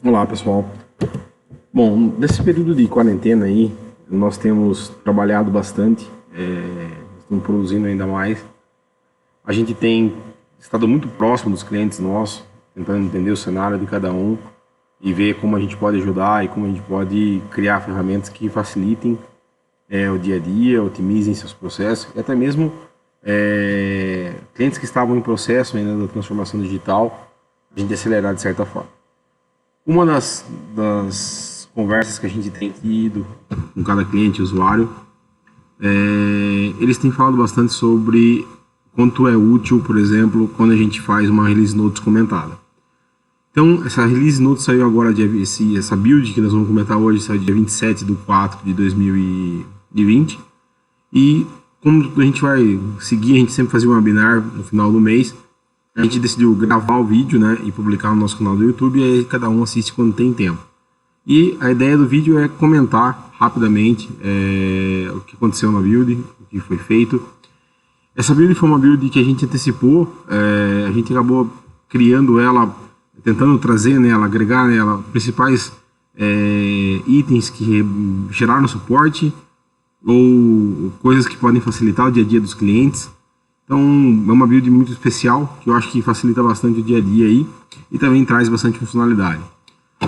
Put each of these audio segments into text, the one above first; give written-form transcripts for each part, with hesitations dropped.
Olá, pessoal. Bom, nesse período de quarentena aí, nós temos trabalhado bastante, estamos produzindo ainda mais. A gente tem estado muito próximo dos clientes nossos, tentando entender o cenário de cada um e ver como a gente pode ajudar e como a gente pode criar ferramentas que facilitem o dia a dia, otimizem seus processos e até mesmo clientes que estavam em processo ainda da transformação digital, a gente acelerar de certa forma. Uma das conversas que a gente tem tido com cada cliente, usuário, eles têm falado bastante sobre quanto é útil, por exemplo, quando a gente faz uma release notes comentada. Então, essa release notes saiu agora, essa build que nós vamos comentar hoje, saiu dia 27 de 4 de 2020. E como a gente vai seguir, a gente sempre fazia um webinar no final do mês. A gente decidiu gravar o vídeo, né, e publicar no nosso canal do YouTube, e aí cada um assiste quando tem tempo. E a ideia do vídeo é comentar rapidamente o que aconteceu na build, o que foi feito. Essa build foi uma build que a gente antecipou, a gente acabou criando ela, tentando trazer nela, agregar nela principais itens que geraram suporte ou coisas que podem facilitar o dia a dia dos clientes. Então, é uma build muito especial, que eu acho que facilita bastante o dia a dia aí e também traz bastante funcionalidade.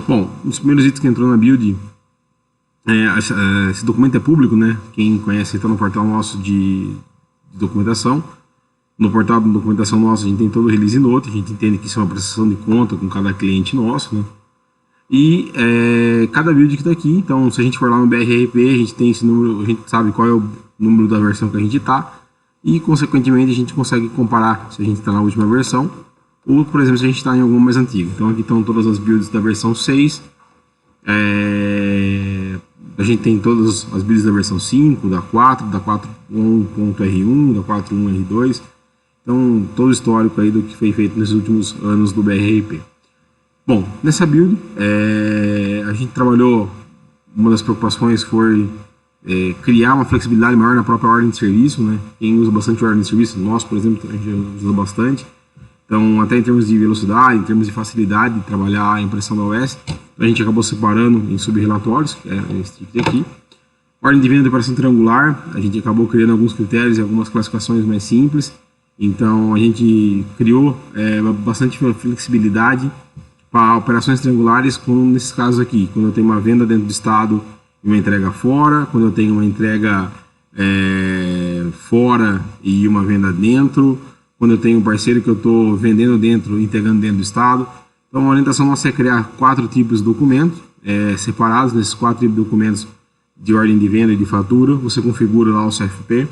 Bom, um dos primeiros itens que entrou na build, esse documento é público, né? Quem conhece está no portal nosso de documentação. No portal de documentação nosso a gente tem todo o release note, a gente entende que isso é uma prestação de conta com cada cliente nosso, né? E cada build que está aqui, então se a gente for lá no BRRP, a gente tem esse número, a gente sabe qual é o número da versão que a gente está. E, consequentemente, a gente consegue comparar se a gente está na última versão ou, por exemplo, se a gente está em alguma mais antiga. Então, aqui estão todas as builds da versão 6. A gente tem todas as builds da versão 5, da 4, da 4.1.R1, da 4.1.R2. Então, todo o histórico aí do que foi feito nesses últimos anos do BRRP. Bom, nessa build, a gente trabalhou, uma das preocupações foi criar uma flexibilidade maior na própria ordem de serviço, né? Quem usa bastante ordem de serviço, nós, por exemplo, a gente usa bastante. Então, até em termos de velocidade, em termos de facilidade de trabalhar a impressão da OS, a gente acabou separando em subrelatórios, que é esse tipo aqui. Ordem de venda de operação triangular, a gente acabou criando alguns critérios e algumas classificações mais simples. Então, a gente criou bastante flexibilidade para operações triangulares, como nesses casos aqui, quando eu tenho uma venda dentro do estado e uma entrega fora, quando eu tenho uma entrega fora e uma venda dentro, quando eu tenho um parceiro que eu estou vendendo dentro e entregando dentro do estado. Então a orientação nossa é criar 4 tipos de documentos separados. Nesses 4 tipos de documentos de ordem de venda e de fatura, você configura lá o CFP,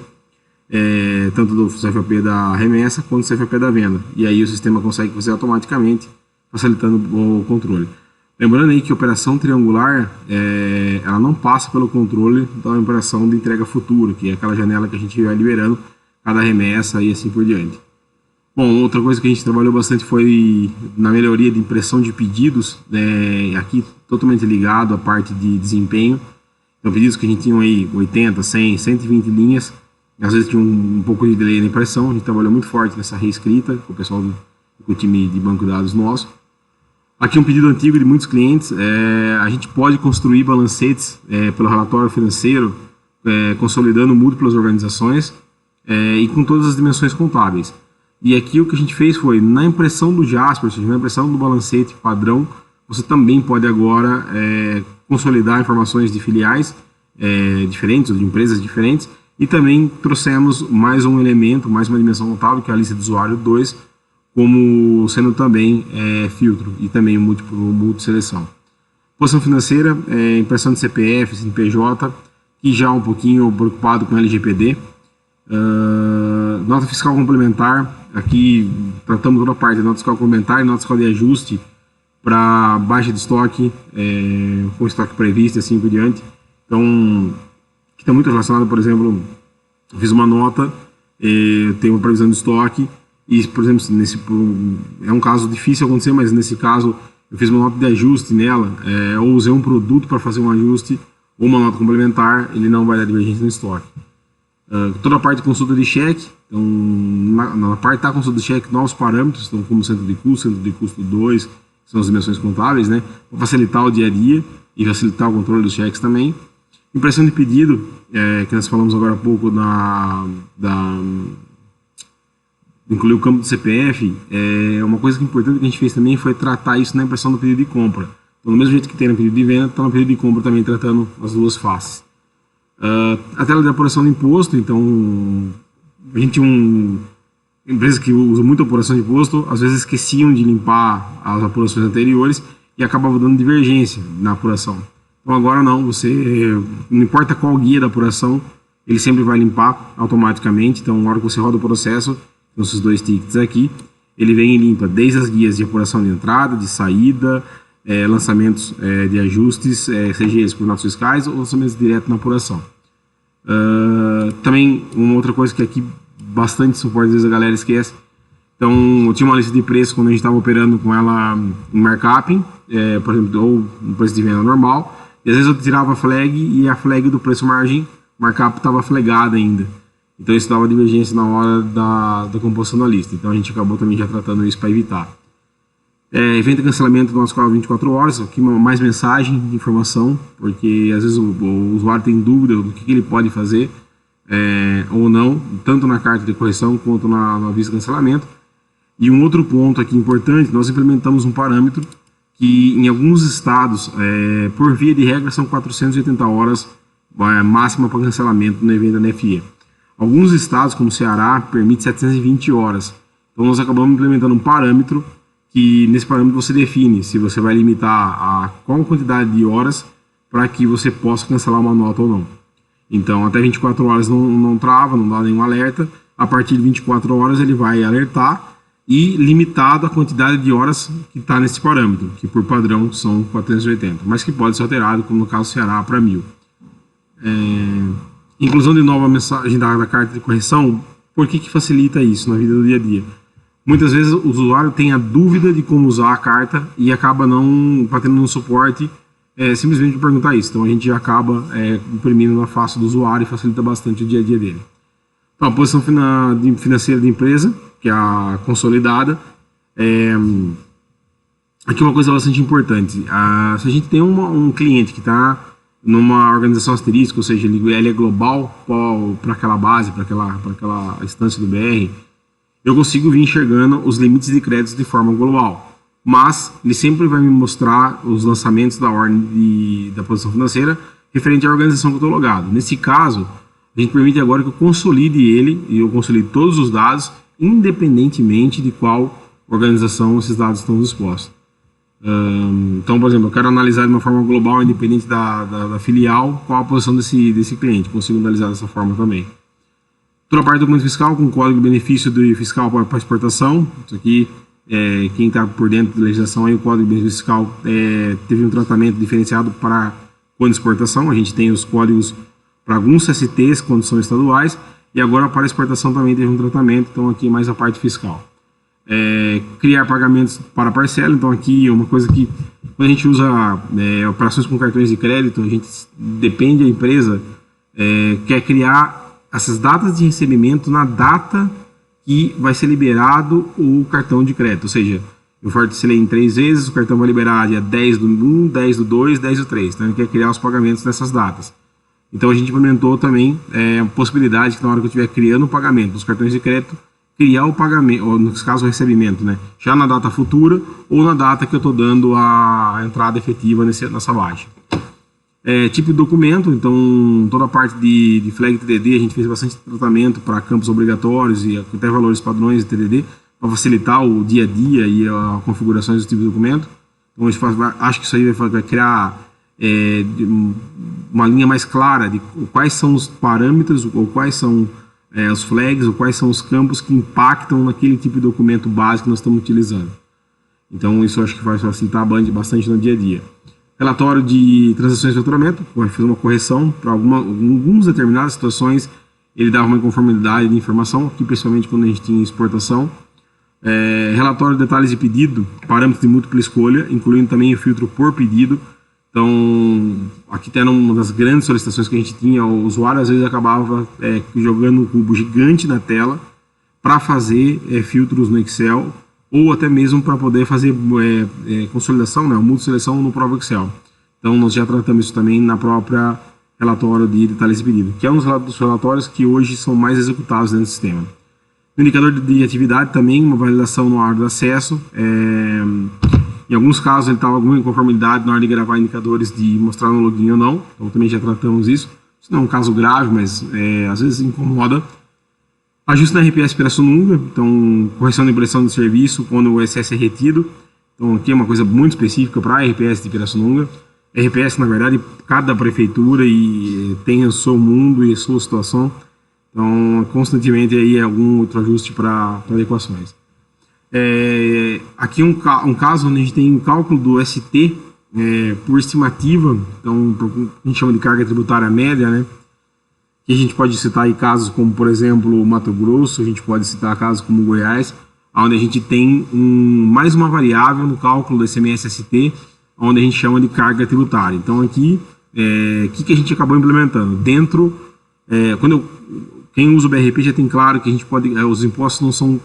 tanto do CFP da remessa quanto do CFP da venda, e aí o sistema consegue fazer automaticamente, facilitando o controle. Lembrando aí que a operação triangular, ela não passa pelo controle da operação de entrega futura, que é aquela janela que a gente vai liberando cada remessa e assim por diante. Bom, outra coisa que a gente trabalhou bastante foi na melhoria de impressão de pedidos, aqui totalmente ligado à parte de desempenho. Então, pedidos que a gente tinha aí 80, 100, 120 linhas, às vezes tinha um pouco de delay na impressão. A gente trabalhou muito forte nessa reescrita com o pessoal do time de banco de dados nosso. Aqui um pedido antigo de muitos clientes, a gente pode construir balancetes pelo relatório financeiro, consolidando múltiplas organizações e com todas as dimensões contábeis. E aqui o que a gente fez foi, na impressão do Jasper, ou seja, na impressão do balancete padrão, você também pode agora consolidar informações de filiais diferentes, ou de empresas diferentes, e também trouxemos mais um elemento, mais uma dimensão contábil, que é a lista de usuário 2, como sendo também filtro e também multi-seleção. Posição financeira, impressão de CPF, CNPJ, que já um pouquinho preocupado com LGPD. Nota fiscal complementar, aqui tratamos toda a parte de nota fiscal complementar e nota fiscal de ajuste para baixa de estoque, com estoque previsto e assim por diante. Então, que está muito relacionado, por exemplo, eu fiz uma nota, tenho uma previsão de estoque, e, por exemplo, é um caso difícil acontecer, mas nesse caso eu fiz uma nota de ajuste nela, ou usei um produto para fazer um ajuste, ou uma nota complementar, ele não vai dar divergência no estoque. Toda a parte de consulta de cheque, então, na parte da consulta de cheque, novos parâmetros, então, como centro de custo 2, são as dimensões contábeis, né, para facilitar o dia a dia e facilitar o controle dos cheques também. Impressão de pedido, que nós falamos agora há pouco incluir o campo do CPF, uma coisa que é importante que a gente fez também foi tratar isso na impressão do pedido de compra. Então, do mesmo jeito que tem no pedido de venda, está no pedido de compra também tratando as duas faces. A tela de apuração de imposto, então, a gente empresas que usam muito apuração de imposto, às vezes esqueciam de limpar as apurações anteriores e acabavam dando divergência na apuração. Então agora não, não importa qual guia da apuração, ele sempre vai limpar automaticamente. Então, na hora que você roda o processo, com esses dois tickets aqui, ele vem e limpa desde as guias de apuração de entrada, de saída, lançamentos de ajustes, seja eles por notas fiscais ou lançamentos direto na apuração. Também, uma outra coisa que aqui bastante suporte, às vezes a galera esquece. Então, eu tinha uma lista de preço quando a gente estava operando com ela em markup, por exemplo, ou no preço de venda normal, e às vezes eu tirava a flag e a flag do preço margem markup estava flagada ainda. Então isso dava divergência na hora da composição da lista. Então a gente acabou também já tratando isso para evitar. Evento de cancelamento do nosso canal 24 horas, aqui mais mensagem de informação, porque às vezes o usuário tem dúvida do que ele pode fazer ou não, tanto na carta de correção quanto no aviso de cancelamento. E um outro ponto aqui importante, nós implementamos um parâmetro que em alguns estados, por via de regra, são 480 horas máxima para cancelamento no evento da NFE. Alguns estados, como o Ceará, permite 720 horas. Então nós acabamos implementando um parâmetro que nesse parâmetro você define se você vai limitar a qual quantidade de horas para que você possa cancelar uma nota ou não. Então até 24 horas não trava, não dá nenhum alerta. A partir de 24 horas ele vai alertar e limitado a quantidade de horas que está nesse parâmetro, que por padrão são 480, mas que pode ser alterado, como no caso do Ceará, para 1000. Inclusão de nova mensagem da carta de correção, por que facilita isso na vida do dia a dia? Muitas vezes o usuário tem a dúvida de como usar a carta e acaba não batendo no suporte simplesmente por perguntar isso. Então a gente acaba imprimindo na face do usuário e facilita bastante o dia a dia dele. Então, a posição financeira da empresa, que é a consolidada. Aqui uma coisa bastante importante. Se a gente tem um cliente que está numa organização asterística, ou seja, ele é global para aquela base, para aquela instância do BR, eu consigo vir enxergando os limites de créditos de forma global. Mas ele sempre vai me mostrar os lançamentos da ordem da posição financeira referente à organização que eu estou logado. Nesse caso, a gente permite agora que eu consolide ele, e eu consolide todos os dados, independentemente de qual organização esses dados estão dispostos. Então, por exemplo, eu quero analisar de uma forma global, independente da filial, qual a posição desse cliente. Consigo analisar dessa forma também. Toda a parte do documento fiscal com código de benefício fiscal para exportação. Isso aqui, quem está por dentro da legislação, aí, o código de benefício fiscal teve um tratamento diferenciado para quando exportação. A gente tem os códigos para alguns CSTs quando são estaduais, e agora para exportação também teve um tratamento. Então aqui mais a parte fiscal. Criar pagamentos para parcela. Então aqui é uma coisa que quando a gente usa operações com cartões de crédito, a gente depende da empresa quer criar essas datas de recebimento na data que vai ser liberado o cartão de crédito. Ou seja, eu parcelei em 3 vezes, o cartão vai liberar dia 10 do 1, 10 do 2, 10 do 3. Então ele quer criar os pagamentos nessas datas. Então a gente implementou também a possibilidade que na hora que eu estiver criando o pagamento dos cartões de crédito, criar o pagamento, ou no caso o recebimento, né, já na data futura ou na data que eu estou dando a entrada efetiva nessa baixa. Tipo de documento, então toda a parte de flag TDD, a gente fez bastante tratamento para campos obrigatórios e até valores padrões de TDD, para facilitar o dia a dia e a configuração desse tipo de documento. Então a gente acho que isso aí vai criar uma linha mais clara de quais são os parâmetros, ou quais são os flags, ou quais são os campos que impactam naquele tipo de documento básico que nós estamos utilizando. Então isso eu acho que vai facilitar bastante no dia a dia. Relatório de transações de faturamento, vai fazer uma correção para algumas determinadas situações, ele dava uma inconformidade de informação, aqui principalmente quando a gente tinha exportação. Relatório de detalhes de pedido, parâmetros de múltipla escolha, incluindo também o filtro por pedido. Então, aqui era uma das grandes solicitações que a gente tinha. O usuário às vezes acabava jogando um cubo gigante na tela para fazer filtros no Excel, ou até mesmo para poder fazer consolidação, né, multisseleção no próprio Excel. Então, nós já tratamos isso também na própria relatório de detalhes de pedido, que é um dos relatórios que hoje são mais executados dentro do sistema. No indicador de atividade também, uma validação no hora do acesso. Em alguns casos ele estava alguma inconformidade na hora de gravar indicadores de mostrar no login ou não, então também já tratamos isso. Isso não é um caso grave, mas às vezes incomoda. Ajuste na RPS Pirassununga, então correção de impressão de serviço quando o excesso é retido. Então aqui é uma coisa muito específica para a RPS de Pirassununga. RPS, na verdade, cada prefeitura tem o seu mundo e a sua situação. Então, constantemente aí é algum outro ajuste para adequações. Aqui um caso onde a gente tem um cálculo do ST por estimativa, então a gente chama de carga tributária média, né? Que a gente pode citar aí casos como, por exemplo, Mato Grosso, a gente pode citar casos como Goiás, onde a gente tem mais uma variável no cálculo do ICMS-ST, onde a gente chama de carga tributária. Então aqui, o que a gente acabou implementando? Quem usa o BRP já tem claro que a gente os impostos não são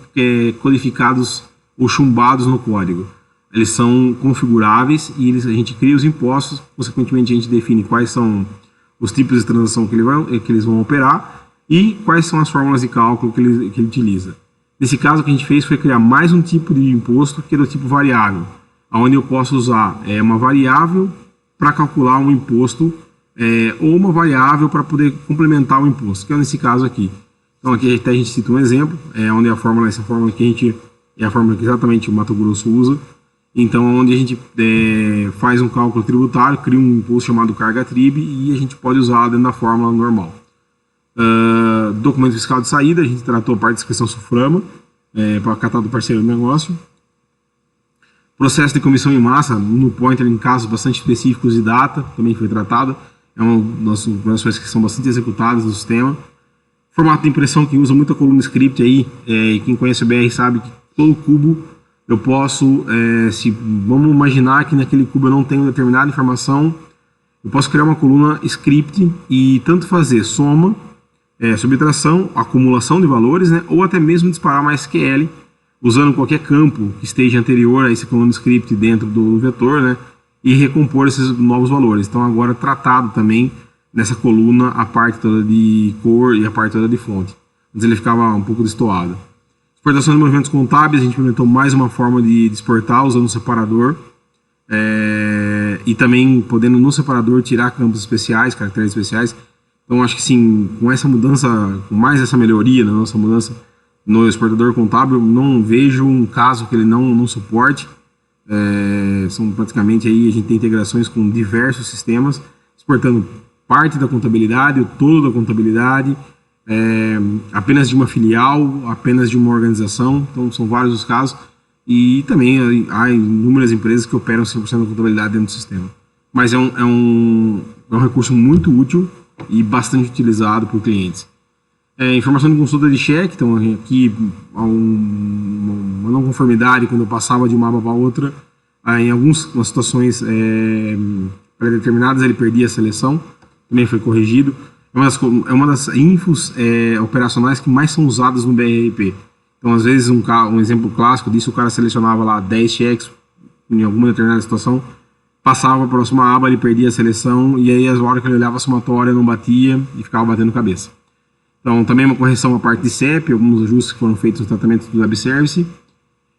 codificados ou chumbados no código. Eles são configuráveis e a gente cria os impostos, consequentemente a gente define quais são os tipos de transação que eles vão operar e quais são as fórmulas de cálculo que ele utiliza. Nesse caso, o que a gente fez foi criar mais um tipo de imposto que é do tipo variável, onde eu posso usar uma variável para calcular um imposto ou uma variável para poder complementar o imposto, que é nesse caso aqui. Então aqui até a gente cita um exemplo, onde essa fórmula que é a fórmula que exatamente o Mato Grosso usa. Então onde a gente faz um cálculo tributário, cria um imposto chamado carga trib e a gente pode usar dentro da fórmula normal. Documento fiscal de saída, a gente tratou a parte de inscrição SUFRAMA, para catar do parceiro do negócio. Processo de comissão em massa, no Pointer, em casos bastante específicos de data, também foi tratado. É uma das operações que são bastante executadas no sistema. Formato de impressão, que usa muita coluna script aí, quem conhece o BR sabe que todo cubo eu posso, vamos imaginar que naquele cubo eu não tenho determinada informação, eu posso criar uma coluna script e tanto fazer soma, subtração, acumulação de valores, né, ou até mesmo disparar uma SQL, usando qualquer campo que esteja anterior a esse coluna script dentro do vetor, né, e recompor esses novos valores. Então agora tratado também nessa coluna a parte toda de cor e a parte toda de fonte. Antes ele ficava um pouco destoado. Exportação de movimentos contábeis, a gente implementou mais uma forma de exportar usando um separador e também podendo no separador tirar campos especiais, caracteres especiais. Então acho que sim, com essa mudança, com mais essa melhoria na nossa mudança no exportador contábil, não vejo um caso que ele não suporte. São praticamente aí a gente tem integrações com diversos sistemas, exportando parte da contabilidade, o todo da contabilidade, apenas de uma filial, apenas de uma organização, então são vários os casos, e também há inúmeras empresas que operam 100% da contabilidade dentro do sistema. Mas é um recurso muito útil e bastante utilizado por clientes. Informação de consulta de cheque, então aqui há uma não conformidade quando eu passava de uma aba para outra, em algumas situações pré-determinadas ele perdia a seleção, também foi corrigido. É uma das infos operacionais que mais são usadas no BRP. Então, às vezes, um exemplo clássico disso, o cara selecionava lá 10 cheques em alguma determinada situação, passava para a próxima aba, ele perdia a seleção, e aí, às horas que ele olhava a somatória, não batia e ficava batendo cabeça. Então, também uma correção à parte de CEP, alguns ajustes que foram feitos no tratamento do web service.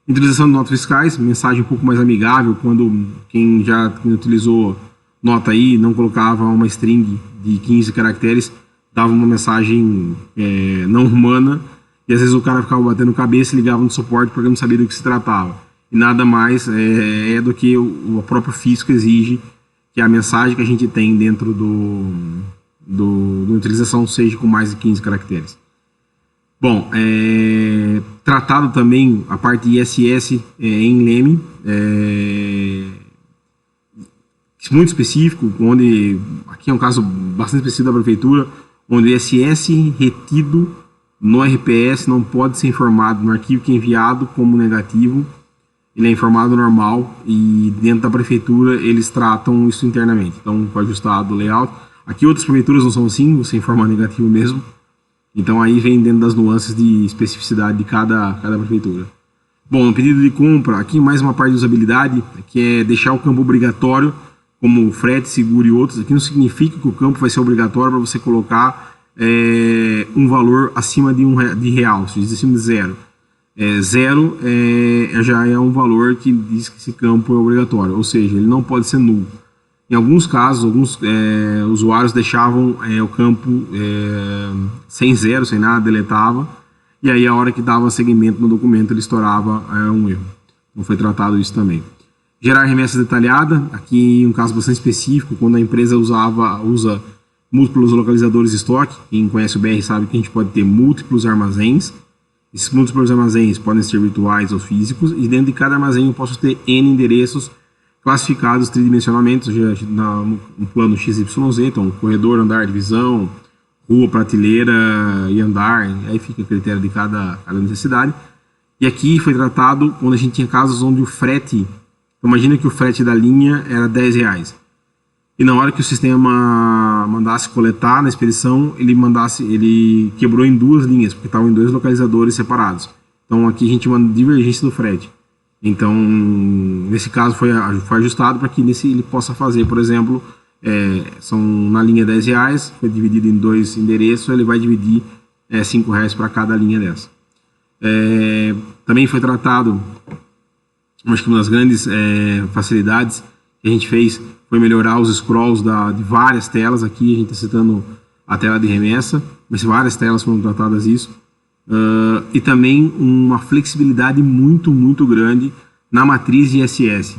Utilização de notas fiscais, mensagem um pouco mais amigável, quando quem utilizou nota aí, não colocava uma string de 15 caracteres, dava uma mensagem não humana, e às vezes o cara ficava batendo cabeça e ligava no suporte porque não sabia do que se tratava. E nada mais do que o próprio fisco exige que a mensagem que a gente tem dentro da utilização seja com mais de 15 caracteres. Bom, tratado também a parte de ISS em LEME, muito específico, onde aqui é um caso bastante específico da prefeitura, onde o ISS retido no RPS não pode ser informado no arquivo que é enviado como negativo, ele é informado normal e dentro da prefeitura eles tratam isso internamente, então foi ajustado o layout. Aqui outras prefeituras não são assim, você informa negativo mesmo, então aí vem dentro das nuances de especificidade de cada prefeitura. Bom, no pedido de compra, aqui mais uma parte de usabilidade, que é deixar o campo obrigatório, como frete, seguro e outros. Aqui não significa que o campo vai ser obrigatório para você colocar um valor acima de real, se diz acima de zero. Zero já é um valor que diz que esse campo é obrigatório, ou seja, ele não pode ser nulo. Em alguns casos, alguns usuários deixavam o campo sem zero, sem nada, deletava, e aí a hora que dava seguimento no documento ele estourava um erro. Não foi tratado isso também. Gerar remessa detalhada, aqui um caso bastante específico, quando a empresa usa múltiplos localizadores de estoque. Quem conhece o BR sabe que a gente pode ter múltiplos armazéns. Esses múltiplos armazéns podem ser virtuais ou físicos, e dentro de cada armazém eu posso ter N endereços classificados tridimensionalmente, no plano XYZ, então corredor, andar, divisão, rua, prateleira e andar, aí fica a critério de cada necessidade. E aqui foi tratado quando a gente tinha casos onde o frete, imagina que o frete da linha era R$10, e na hora que o sistema mandasse coletar na expedição, ele quebrou em duas linhas, porque estavam em dois localizadores separados. Então aqui a gente manda divergência do frete. Então, nesse caso foi ajustado para que ele possa fazer, por exemplo, são na linha R$10, foi dividido em dois endereços, ele vai dividir R$5 para cada linha dessa. Também foi tratado, acho que uma das grandes facilidades que a gente fez foi melhorar os scrolls de várias telas. Aqui a gente está citando a tela de remessa, mas várias telas foram tratadas isso. E também uma flexibilidade muito, muito grande na matriz de ISS.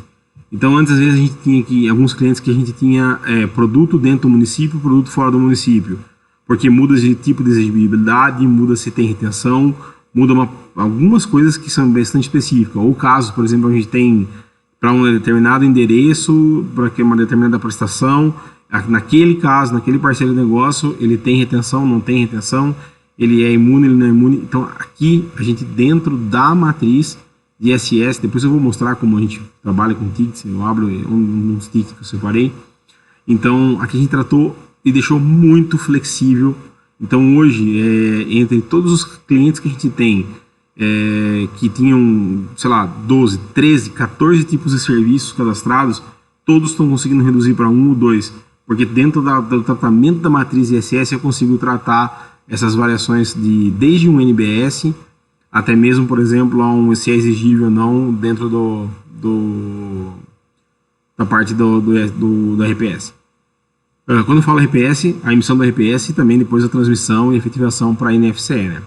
Então, antes, às vezes, a gente tinha aqui alguns clientes que a gente tinha produto dentro do município, produto fora do município, porque muda de tipo de exigibilidade, muda se tem retenção, muda algumas coisas que são bastante específicas. Ou casos, por exemplo, a gente tem para um determinado endereço, para uma determinada prestação, naquele caso, naquele parceiro de negócio, ele tem retenção, não tem retenção, ele é imune, ele não é imune. Então, aqui, a gente dentro da matriz de ISS, depois eu vou mostrar como a gente trabalha com tickets, eu abro uns tickets que eu separei. Então, aqui a gente tratou e deixou muito flexível. Então, hoje, entre todos os clientes que a gente tem, que tinham, sei lá, 12, 13, 14 tipos de serviços cadastrados, todos estão conseguindo reduzir para 1 ou 2, porque dentro do tratamento da matriz ISS eu consigo tratar essas variações desde um NBS até mesmo, por exemplo, se é exigível ou não dentro da parte do RPS. Quando eu falo RPS, a emissão do RPS e também depois a transmissão e efetivação para a NFCE, né?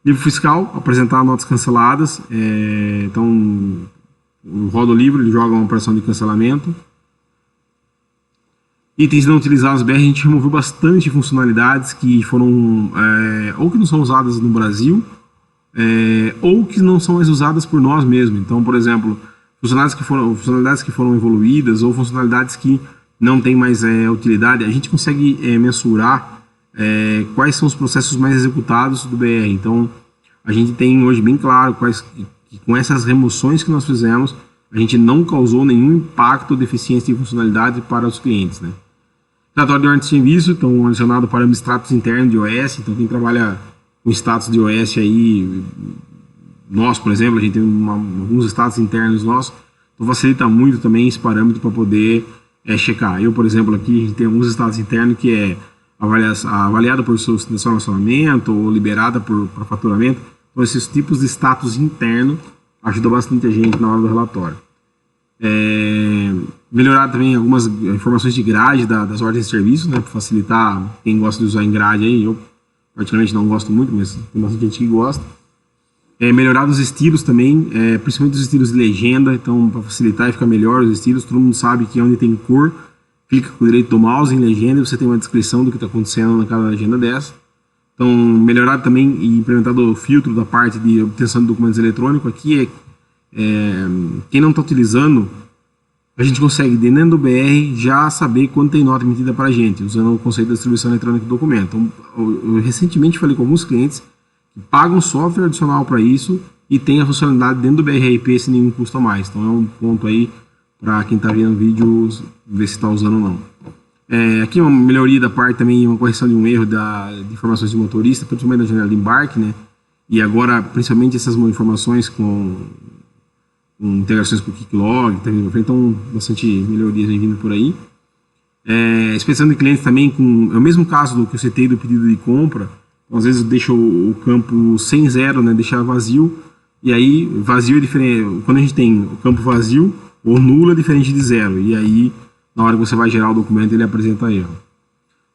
Livro fiscal, apresentar notas canceladas. Então, roda o livro, ele joga uma operação de cancelamento. Itens não utilizados BR, a gente removeu bastante funcionalidades que foram ou que não são usadas no Brasil, ou que não são mais usadas por nós mesmos. Então, por exemplo, funcionalidades que foram evoluídas ou funcionalidades que não têm mais utilidade, a gente consegue mensurar quais são os processos mais executados do BR. Então, a gente tem hoje bem claro que com essas remoções que nós fizemos, a gente não causou nenhum impacto de eficiência e funcionalidade para os clientes, né? Relatório de ordem de serviço, então adicionado para os status internos de OS. Então, quem trabalha com status de OS aí, nós, por exemplo, a gente tem alguns status internos nossos, então facilita muito também esse parâmetro para poder checar. Eu, por exemplo, aqui a gente tem alguns status internos que é avaliado por solucionamento ou liberada para faturamento. Então, esses tipos de status interno ajudam bastante a gente na hora do relatório. Melhorar também algumas informações de grade das ordens de serviço, né, para facilitar quem gosta de usar em grade aí. Eu particularmente não gosto muito, mas tem bastante gente que gosta. Melhorar os estilos também, principalmente os estilos de legenda, então para facilitar e ficar melhor os estilos. Todo mundo sabe que onde tem cor, clica com o direito do mouse em legenda e você tem uma descrição do que está acontecendo naquela legenda dessa. Então, melhorar também e implementar o filtro da parte de obtenção de documentos eletrônicos. Aqui quem não está utilizando, a gente consegue, dentro do BR, já saber quando tem nota emitida para a gente, usando o conceito da distribuição eletrônica do documento. Então, eu recentemente falei com alguns clientes que pagam software adicional para isso e tem a funcionalidade dentro do BRRP sem nenhum custo a mais. Então, é um ponto aí para quem está vendo o vídeo ver se está usando ou não. Aqui uma melhoria da parte também, uma correção de um erro de informações de motorista, principalmente da janela de embarque, né? E agora, principalmente essas informações com com integrações com o Kicklog, então bastante melhorias vindo por aí. Inspeção de clientes também, é o mesmo caso do que eu citei do pedido de compra. Então, às vezes deixa o campo sem zero, né, deixar vazio, e aí vazio é diferente, quando a gente tem o campo vazio, ou nulo é diferente de zero, e aí na hora que você vai gerar o documento ele apresenta erro.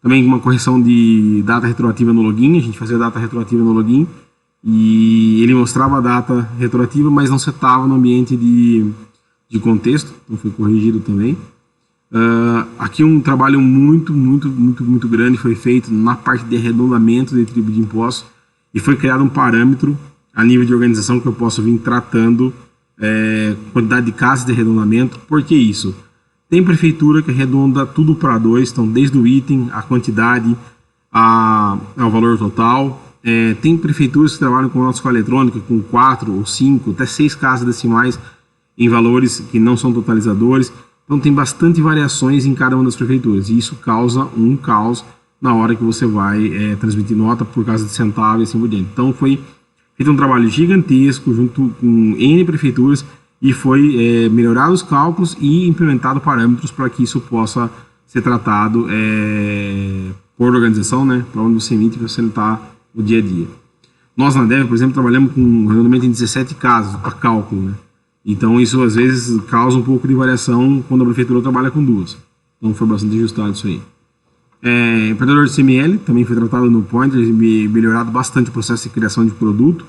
Também uma correção de data retroativa no login, a gente fazia data retroativa no login, e ele mostrava a data retroativa, mas não setava no ambiente de contexto, então foi corrigido também. Aqui um trabalho muito grande foi feito na parte de arredondamento de tribo de impostos e foi criado um parâmetro a nível de organização que eu posso vir tratando quantidade de casas de arredondamento. Por que isso? Tem prefeitura que arredonda tudo para 2, então desde o item, a quantidade, ao valor total. Tem prefeituras que trabalham com nota eletrônica com 4 ou 5, até 6 casas decimais em valores que não são totalizadores. Então tem bastante variações em cada uma das prefeituras e isso causa um caos na hora que você vai transmitir nota por causa de centavo e assim por diante. Então foi feito um trabalho gigantesco junto com N prefeituras e foi melhorado os cálculos e implementado parâmetros para que isso possa ser tratado por organização, né, para onde você emite e facilitar o dia a dia. Nós na DEV, por exemplo, trabalhamos com um arredondamento em 17 casas para cálculo, né? Então isso às vezes causa um pouco de variação quando a prefeitura trabalha com 2. Então foi bastante ajustado isso aí. Empreendedor de CML também foi tratado no Pointer, melhorado bastante o processo de criação de produto.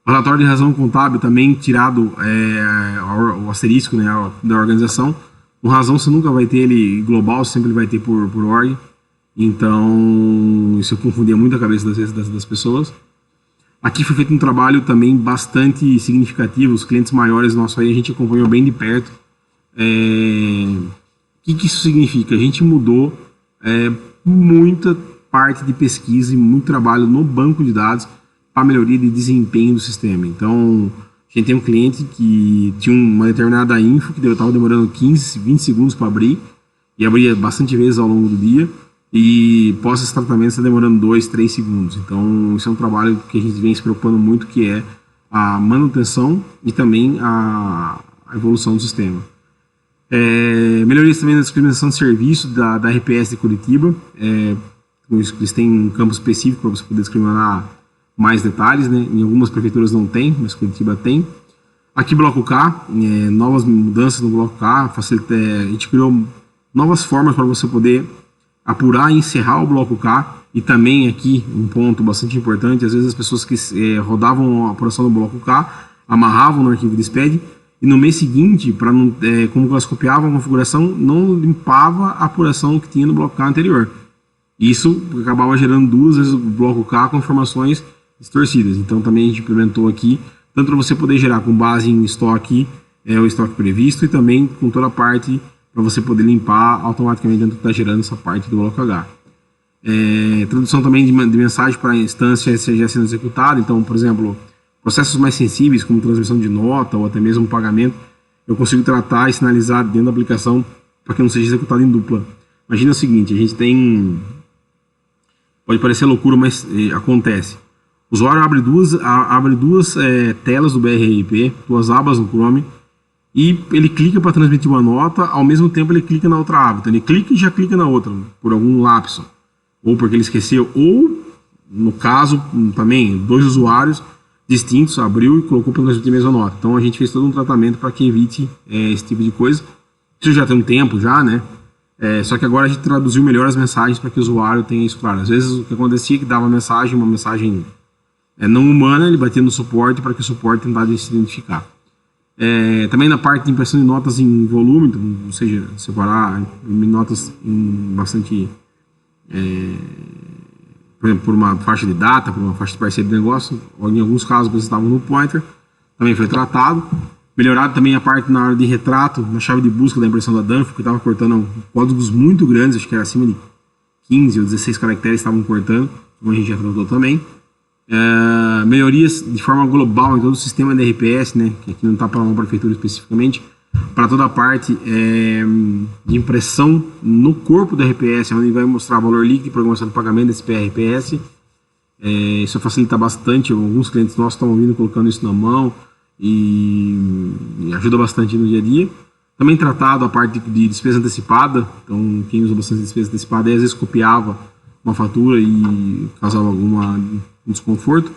O relatório de razão contábil também tirado o asterisco, né, da organização. Com razão você nunca vai ter ele global, sempre vai ter por org. Então isso confundia muito a cabeça das pessoas. Aqui foi feito um trabalho também bastante significativo, os clientes maiores nossos aí a gente acompanhou bem de perto. O que isso significa? A gente mudou muita parte de pesquisa e muito trabalho no banco de dados para melhoria de desempenho do sistema. Então, a gente tem um cliente que tinha uma determinada info que estava demorando 15, 20 segundos para abrir e abria bastante vezes ao longo do dia. E pós esse tratamento está demorando 2, 3 segundos. Então, isso é um trabalho que a gente vem se preocupando muito, que é a manutenção e também a evolução do sistema. Melhorias também na discriminação de serviço da RPS de Curitiba. Eles têm um campo específico para você poder discriminar mais detalhes, né? Em algumas prefeituras não tem, mas Curitiba tem. Aqui, Bloco K, novas mudanças no Bloco K. A gente criou novas formas para você poder apurar e encerrar o Bloco K, e também aqui um ponto bastante importante, às vezes as pessoas que rodavam a apuração do Bloco K, amarravam no arquivo de SPED, e no mês seguinte, como elas copiavam a configuração, não limpava a apuração que tinha no Bloco K anterior. Isso acabava gerando 2 vezes o Bloco K com informações distorcidas. Então também a gente implementou aqui, tanto para você poder gerar com base em estoque, o estoque previsto, e também com toda a parte para você poder limpar automaticamente dentro que está gerando essa parte do Bloco H. Tradução também de mensagem para a instância já sendo executada. Então, por exemplo, processos mais sensíveis, como transmissão de nota ou até mesmo pagamento, eu consigo tratar e sinalizar dentro da aplicação para que não seja executado em dupla. Imagina o seguinte, a gente tem... Pode parecer loucura, mas acontece. O usuário abre duas telas do BRRP, 2 abas no Chrome, e ele clica para transmitir uma nota, ao mesmo tempo ele clica na outra aba. Então ele clica e já clica na outra, por algum lapso. Ou porque ele esqueceu, ou, no caso, também, 2 usuários distintos, abriu e colocou para transmitir a mesma nota. Então a gente fez todo um tratamento para que evite esse tipo de coisa. Isso já tem um tempo já, né? Só que agora a gente traduziu melhor as mensagens para que o usuário tenha isso claro. Às vezes o que acontecia é que dava uma mensagem não humana, ele batia no suporte para que o suporte tentasse se identificar. Também na parte de impressão de notas em volume, então, ou seja, separar notas em bastante, por exemplo, por uma faixa de data, por uma faixa de parceiro de negócio, ou em alguns casos eles estavam no Pointer, também foi tratado. Melhorado também a parte na hora de retrato, na chave de busca da impressão da Danfoss, que estava cortando códigos muito grandes, acho que era acima de 15 ou 16 caracteres estavam cortando, como a gente já tratou também. Melhorias de forma global em todo o sistema de RPS, né, que aqui não está para uma prefeitura especificamente, para toda a parte de impressão no corpo do RPS, onde vai mostrar valor líquido e programação de pagamento desse PRPS. Isso facilita bastante, alguns clientes nossos estão vindo colocando isso na mão, e ajuda bastante no dia a dia. Também tratado a parte de despesa antecipada, então quem usa bastante despesa antecipada às vezes copiava uma fatura e causava algum desconforto.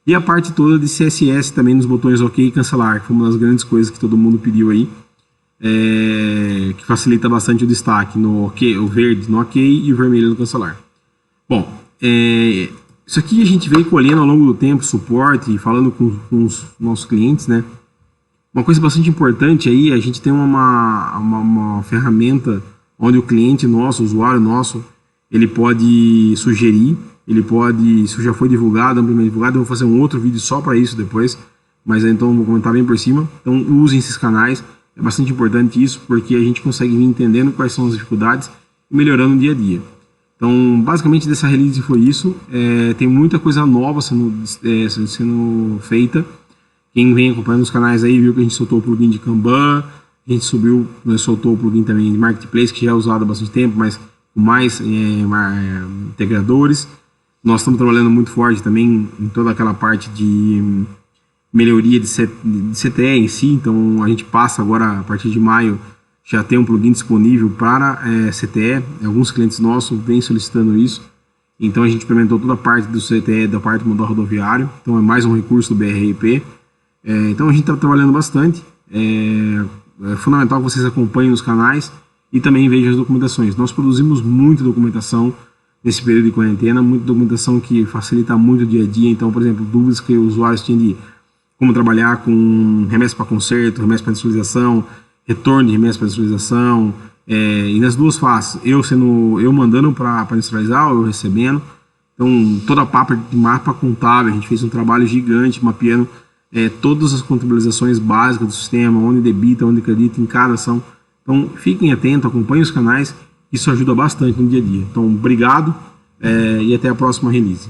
E a parte toda de CSS também nos botões OK e cancelar, que foi uma das grandes coisas que todo mundo pediu aí, que facilita bastante o destaque no OK, o verde no OK e o vermelho no cancelar. Bom, isso aqui a gente veio colhendo ao longo do tempo, suporte, falando com os nossos clientes, né? Uma coisa bastante importante aí, a gente tem uma ferramenta onde o cliente nosso, o usuário nosso, ele pode sugerir, ele pode, isso já foi divulgado, amplamente divulgado, eu vou fazer um outro vídeo só para isso depois, mas então vou comentar bem por cima. Então usem esses canais, é bastante importante isso, porque a gente consegue vir entendendo quais são as dificuldades e melhorando no dia a dia. Então, basicamente dessa release foi isso, tem muita coisa nova sendo feita. Quem vem acompanhando os canais aí viu que a gente soltou o plugin de Kanban, a gente soltou o plugin também de Marketplace, que já é usado há bastante tempo, mas com mais integradores. Nós estamos trabalhando muito forte também em toda aquela parte de melhoria de CTE em si, então a gente passa agora, a partir de maio, já tem um plugin disponível para CTE, alguns clientes nossos vêm solicitando isso, então a gente implementou toda a parte do CTE, da parte do motor rodoviário, então é mais um recurso do BRIP. Então a gente está trabalhando bastante, é fundamental que vocês acompanhem os canais e também vejam as documentações. Nós produzimos muita documentação nesse período de quarentena, muita documentação que facilita muito o dia a dia. Então, por exemplo, dúvidas que os usuários tinham de como trabalhar com remessa para conserto, remessa para industrialização, retorno de remessa para industrialização, e nas duas faces, eu mandando para industrializar ou eu recebendo. Então, toda a parte de mapa contábil, a gente fez um trabalho gigante mapeando todas as contabilizações básicas do sistema, onde debita, onde acredita em cada ação. Então, fiquem atentos, acompanhem os canais, isso ajuda bastante no dia a dia. Então, obrigado e até a próxima release.